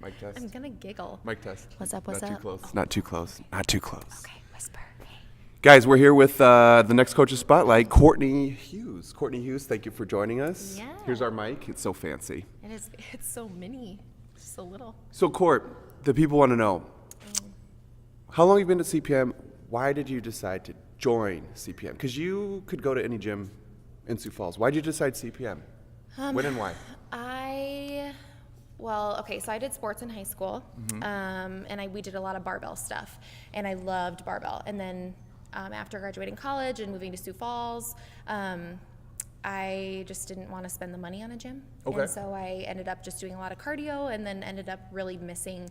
Mic test. I'm gonna giggle. Mic test. What's up? What's Not up? too close. Oh. Not too close. Not too close. Okay, whisper. Hey. Guys, we're here with the next Coach's Spotlight, Courtney Hughes. Courtney Hughes, thank you for joining us. Yeah. Here's our mic. It's so fancy. It is. It's so mini. So little. So, Court, the people want to know, how long have you been at CPM? Why did you decide to join CPM? Because you could go to any gym in Sioux Falls. Why did you decide CPM? When and why? So I did sports in high school, and we did a lot of barbell stuff, and I loved barbell. And then after graduating college and moving to Sioux Falls, I just didn't want to spend the money on a gym. Okay. And so I ended up just doing a lot of cardio, and then ended up really missing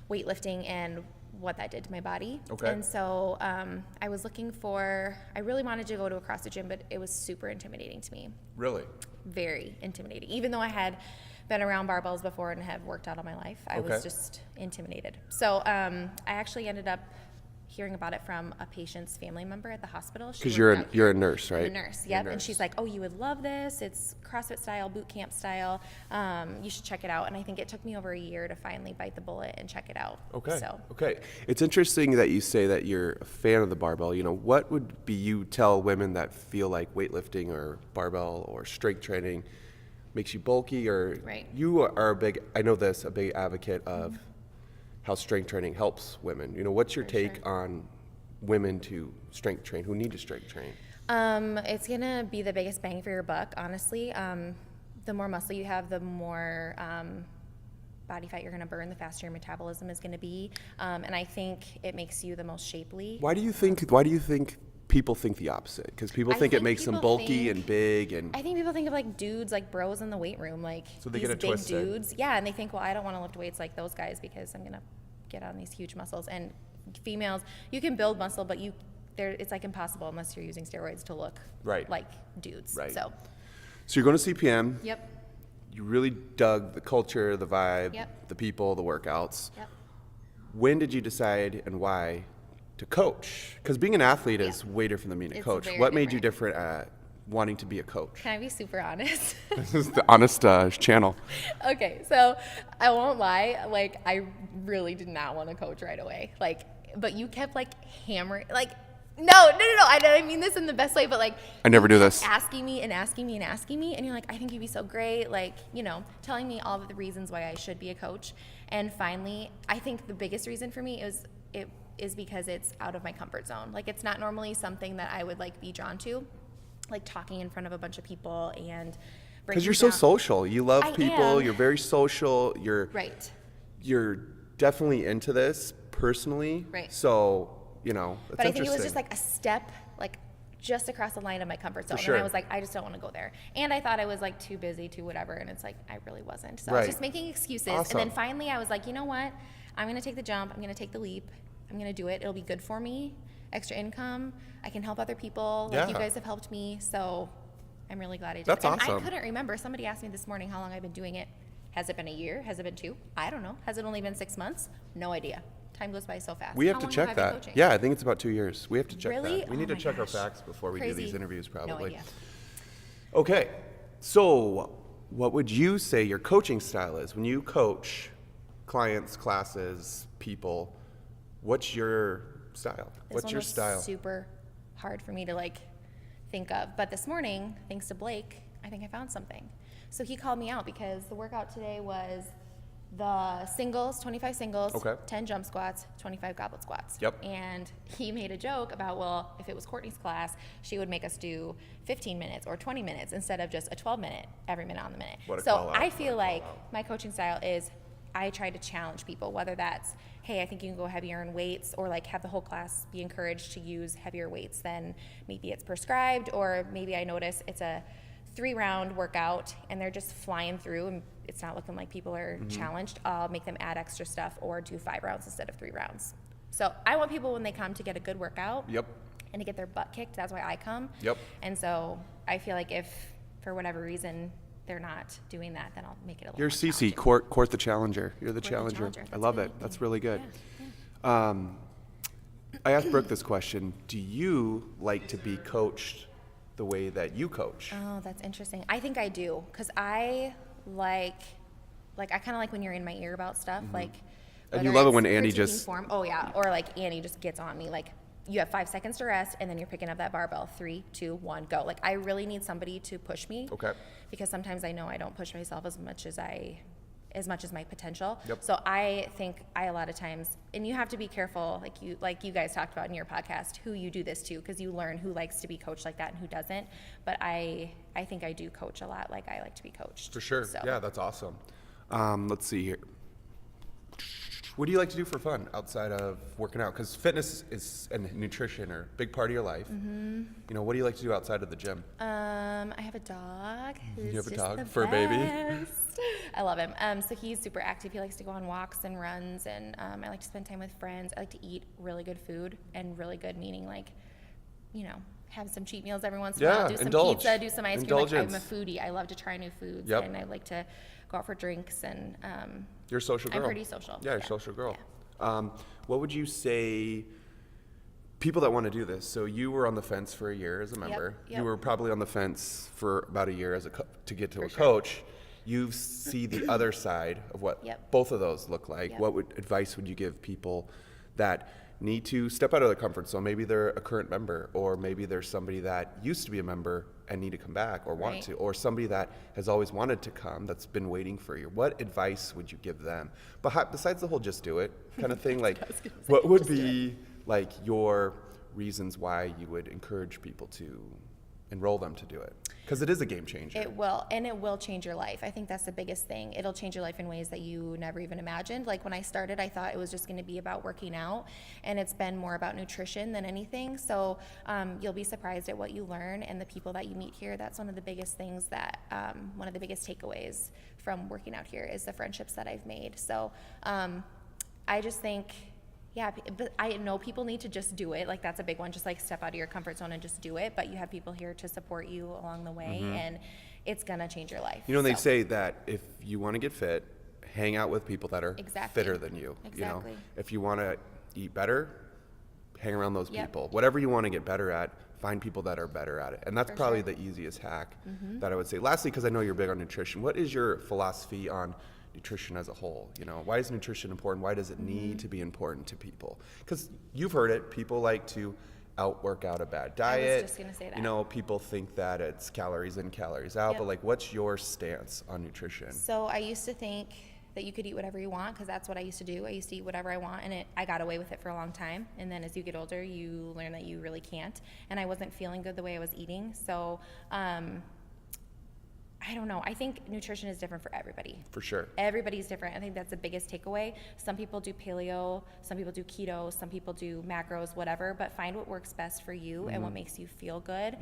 weightlifting and what that did to my body. Okay. And so I really wanted to go to a CrossFit gym, but it was super intimidating to me. Really? Very intimidating. Even though I had been around barbells before and have worked out all my life, I Okay. was just intimidated. So I actually ended up hearing about it from a patient's family member at the hospital. Because you're a nurse, right? I'm a nurse, yep. And she's like, oh, you would love this. It's CrossFit style, boot camp style. You should check it out. And I think it took me over a year to finally bite the bullet and check it out. Okay. So. Okay. It's interesting that you say that you're a fan of the barbell. You know, what would be you tell women that feel like weightlifting or barbell or strength training makes you bulky, or Right. you are a big advocate of how strength training helps women. You know, what's your For take sure. on women to strength train, who need to strength train? It's gonna be the biggest bang for your buck, honestly. The more muscle you have, the more body fat you're gonna burn, the faster your metabolism is gonna be. And I think it makes you the most shapely. Why do you think people think the opposite? Because people I think it think makes them people bulky think- and big and I think people think of like dudes, like bros in the weight room, like So they these get it big twisted. dudes. Yeah, and they think, well, I don't want to lift weights like those guys because I'm gonna get on these huge muscles. And females, you can build muscle, but it's like impossible unless you're using steroids to look Right. like dudes. Right. So, So you're going to CPM. yep, You really dug the culture, the vibe, Yep. the people, the workouts. yep. When did you decide and why to coach? Because being an athlete is way different than being a It's coach. very What made you different. different at wanting to be a coach? Can I be super honest? This is the honest channel. Okay, so I won't lie, like I really did not want to coach right away. But you kept like hammering, like no, I mean this in the best way, but like I never do you kept this. asking me, and you're like, I think you'd be so great, like, telling me all of the reasons why I should be a coach. And finally, I think the biggest reason for me is because it's out of my comfort zone. Like, it's not normally something that I would like be drawn to, like talking in front of a bunch of people and Because you're so down. social. You love I people. am. You're very social. Right. You're definitely into this personally. Right. So, it's But I think it was interesting. just like a step, like just across the line of my comfort zone. sure. And I was like, I just don't want to go there. And I thought I was like too busy, too whatever. And it's like, I really wasn't. So I was Right. just making excuses. Awesome. And then finally I was like, you know what? I'm going to take the jump. I'm going to take the leap. I'm going to do it. It'll be good for me. Extra income. I can help other people. Like you Yeah. guys have helped me. So I'm really glad I did That's it. And awesome. I couldn't remember. Somebody asked me this morning how long I've been doing it. Has it been a year? Has it been 2? I don't know. Has it only been 6 months? No idea. Time goes by so fast. We have How to long check I been that. coaching? Yeah, I think it's about 2 years. We have to check Really? that. We need Oh to my check gosh. our facts before we do these Crazy. interviews, No probably. idea. Okay, so what would you say your coaching style is? When you coach clients, classes, people, what's your style? This What's one your was style? super hard for me to like think of. But this morning, thanks to Blake, I think I found something. So he called me out because the workout today was the singles, 25 singles, Okay. 10 jump squats, 25 goblet squats. Yep. And he made a joke about, well, if it was Courtney's class, she would make us do 15 minutes or 20 minutes instead of just a 12-minute, every minute on the minute. What a So call out. I What feel a like call out. my coaching style is I try to challenge people, whether that's, hey, I think you can go heavier in weights, or like have the whole class be encouraged to use heavier weights than maybe it's prescribed, or maybe I notice it's a 3-round workout and they're just flying through and it's not looking like people are challenged. I'll make them add extra stuff or do 5 rounds instead of 3 rounds. So I want people when they come to get a good workout Yep. and to get their butt kicked. That's why I come. Yep. And so I feel like if for whatever reason they're not doing that, then I'll make it a little You're more Cece, challenging. Court the Challenger. You're the Court the challenger. Challenger. I That's love what I it. think. That's really good. Yeah. I asked Brooke this question. Do you like to be coached the way that you coach? Oh, that's interesting. I think I do, because I like like I kind of like when you're in my ear about stuff, like. And you whether love it it's when Annie critiquing just- form. Oh yeah, or like Annie just gets on me. Like you have 5 seconds to rest, and then you're picking up that barbell. 3, 2, 1, go. Like I really need somebody to push me. Okay. Because sometimes I know I don't push myself as much as my potential. Yep. So I think a lot of times, and you have to be careful, like you guys talked about in your podcast, who you do this to, because you learn who likes to be coached like that and who doesn't. But I think I do coach a lot like I like to be coached. For sure. So. Yeah, that's awesome. Let's see here. What do you like to do for fun outside of working out? Because fitness and nutrition are a big part of your life. Mm-hmm. You know, what do you like to do outside of the gym? I have a dog. You have a Who's just dog? the Fur baby? best. I love him. So he's super active. He likes to go on walks and runs, and I like to spend time with friends. I like to eat really good food, and really good meaning like, have some cheat meals every once in a while. Do some indulge. pizza, do some ice cream. Like, I'm a Indulgence. foodie. I love to try new foods, Yep. and I like to go out for drinks. And You're a social girl. I'm pretty social. Yeah, you're a social girl. What would you say, people that want to do this? So you were on the fence for a year as a member. yep. You were probably on the fence for about a year as to get to For a sure. coach. You see the other side of what Yep. both of those look like. Yep. What advice would you give people that need to step out of their comfort zone? Maybe they're a current member, or maybe there's somebody that used to be a member and need to come back or want Right. to, or somebody that has always wanted to come that's been waiting for you. What advice would you give them? Besides the whole just do it kind of thing, like what would be like your reasons why you would encourage people to enroll them to do it? Because it is a game changer. It will, and it will change your life. I think that's the biggest thing. It'll change your life in ways that you never even imagined. Like when I started, I thought it was just going to be about working out, and it's been more about nutrition than anything. So you'll be surprised at what you learn and the people that you meet here. That's one of the biggest things that, one of the biggest takeaways from working out here is the friendships that I've made. So I just think, yeah, but I know people need to just do it. Like that's a big one. Just like step out of your comfort zone and just do it. But you have people here to support you along the way, and it's gonna change your life. You know, they So, say that if you want to get fit, hang out with people that are Exactly. fitter than you. You know, Exactly. if you want to eat better, hang around those Yep. people. Whatever you want to get better at, find people that are better at it. And that's For probably sure. the easiest hack that I would say. Lastly, because I know you're big on nutrition, what is your philosophy on nutrition as a whole? You know, why is nutrition important? Why does it need to be important to people? Because you've heard it, people like to outwork out a bad diet. just gonna say that. You know, people think that it's calories in, calories out, Yep. but like, what's your stance on nutrition? So I used to think that you could eat whatever you want, because that's what I used to do. I used to eat whatever I want, and I got away with it for a long time. And then as you get older, you learn that you really can't. And I wasn't feeling good the way I was eating. So I don't know. I think nutrition is different for everybody. For sure. Everybody's different. I think that's the biggest takeaway. Some people do paleo, some people do keto, some people do macros, whatever, but find what works best for you and what makes you feel good.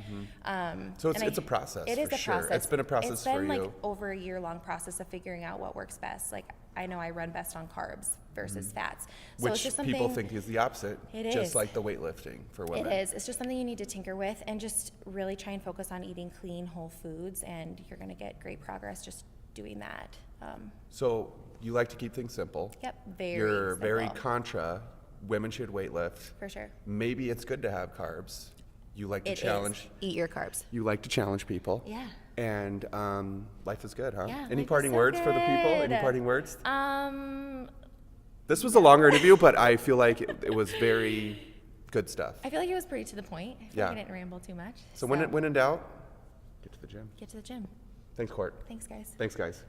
So and it's a process, It is for a sure. process. It's been a process It's been for like you. over a year-long process of figuring out what works best. Like I know I run best on carbs versus fats. So it's Which just something people think is the opposite. It Just is. like the weightlifting for it women. is. It's just something you need to tinker with and just really try and focus on eating clean, whole foods, and you're going to get great progress just doing that. So you like to keep things simple. Yep, very You're very simple. contra. Women should weightlift. For sure. Maybe it's good to have carbs. You like to It is. challenge. Eat your carbs. You like to challenge people. Yeah. And life is good, huh? Yeah, Any life is parting so words for the people? Any good. parting words? Um, This was a longer interview, but I feel like it was very good stuff. I feel like it was pretty to the point. I feel Yeah. like I didn't ramble too much. So when in doubt, get to the gym. Get to the gym. Thanks, Court. Thanks, guys. Thanks, guys.